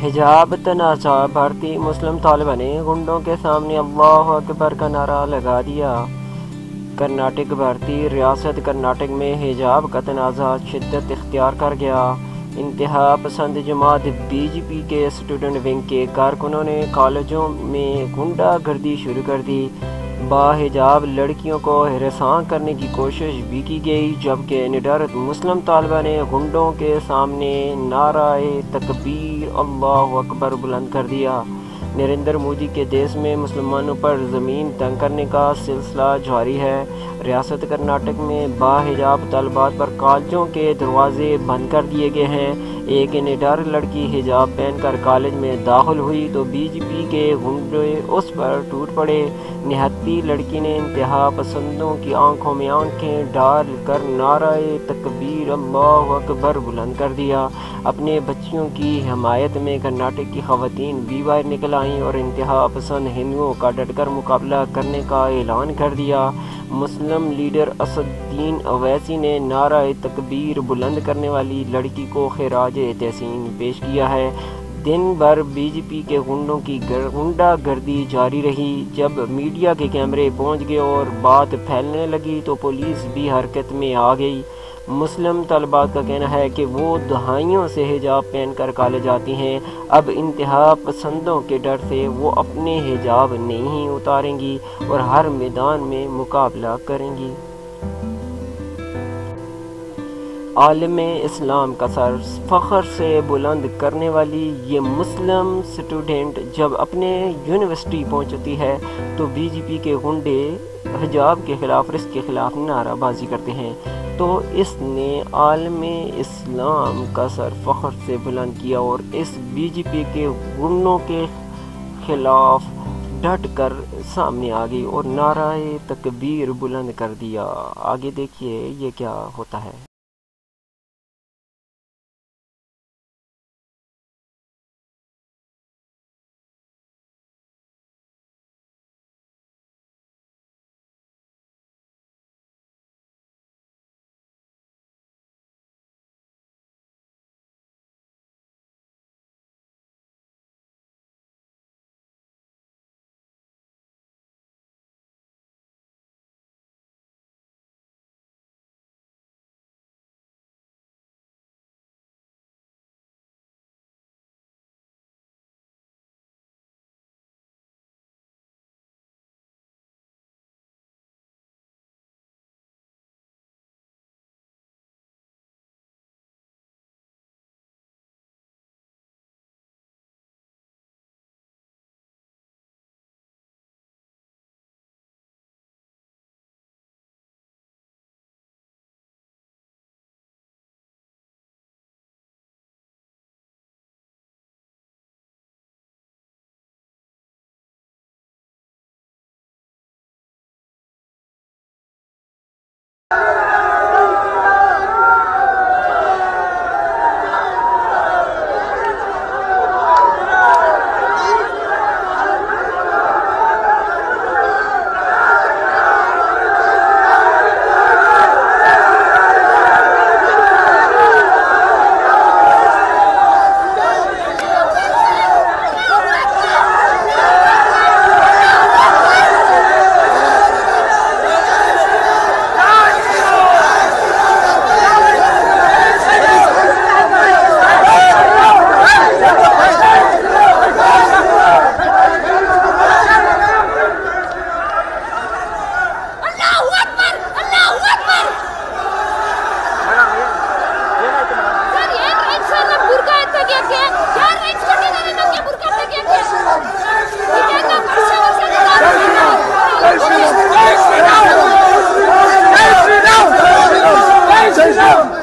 हिजाब तनाज़ा। भारतीय मुस्लिम तालिबा ने गुंडों के सामने अल्लाह अकबर का नारा लगा दिया। कर्नाटक। भारतीय रियासत कर्नाटक में हिजाब का तनाज़ा शिद्दत इख्तियार कर गया। इंतहा पसंद जमात बीजेपी के स्टूडेंट विंग के कारकुनों ने कॉलेजों में गुंडागर्दी शुरू कर दी। बाहिजाब लड़कियों को हिरासत करने की कोशिश भी की गई, जबकि निडर मुस्लिम तालिबा ने गुंडों के सामने नाराए तकबीर अल्लाह अकबर बुलंद कर दिया। नरेंद्र मोदी के देश में मुसलमानों पर ज़मीन तंग करने का सिलसिला जारी है। रियासत कर्नाटक में बाहिजाब तलबात पर कॉलेजों के दरवाजे बंद कर दिए गए हैं। एक निडर लड़की हिजाब पहनकर कॉलेज में दाखिल हुई तो बीजेपी के गुंडे उस पर टूट पड़े। निहत्ती लड़की ने इंतहा पसंदों की आंखों में आंखें डाल कर नाराए तकबीर अल्लाह अकबर बुलंद कर दिया। अपने बच्चियों की हमायत में कर्नाटक की खवातीन भी बाहर निकल आईं और इंतहा पसंद हिंदुओं का डटकर मुकाबला करने का ऐलान कर दिया। मुस्लिम लीडर असदुद्दीन ओवैसी ने नाराए तकबीर बुलंद करने वाली लड़की को खिराज तहसीन पेश किया है। दिन भर बीजेपी के गुंडों की गुंडागर्दी जारी रही। जब मीडिया के कैमरे पहुंच गए और बात फैलने लगी तो पुलिस भी हरकत में आ गई। मुस्लिम तलबात का कहना है कि वो दहाइयों से हिजाब पहनकर कॉलेज आती हैं। अब इंतहा पसंदों के डर से वो अपने हिजाब नहीं उतारेंगी और हर मैदान में मुकाबला करेंगी। आलमे इस्लाम का सर फ़ख्र से बुलंद करने वाली ये मुस्लिम स्टूडेंट जब अपने यूनिवर्सिटी पहुंचती है तो बीजेपी के गुंडे हिजाब के ख़िलाफ़ रिस्क के ख़िलाफ़ नाराबाजी करते हैं। तो इसने आलमे इस्लाम का सर फ़ख्र से बुलंद किया और इस बीजेपी के गुंडों के ख़िलाफ़ डट कर सामने आ गई और नाराए तकबीर बुलंद कर दिया। आगे देखिए ये क्या होता है। Jai Shri Ram!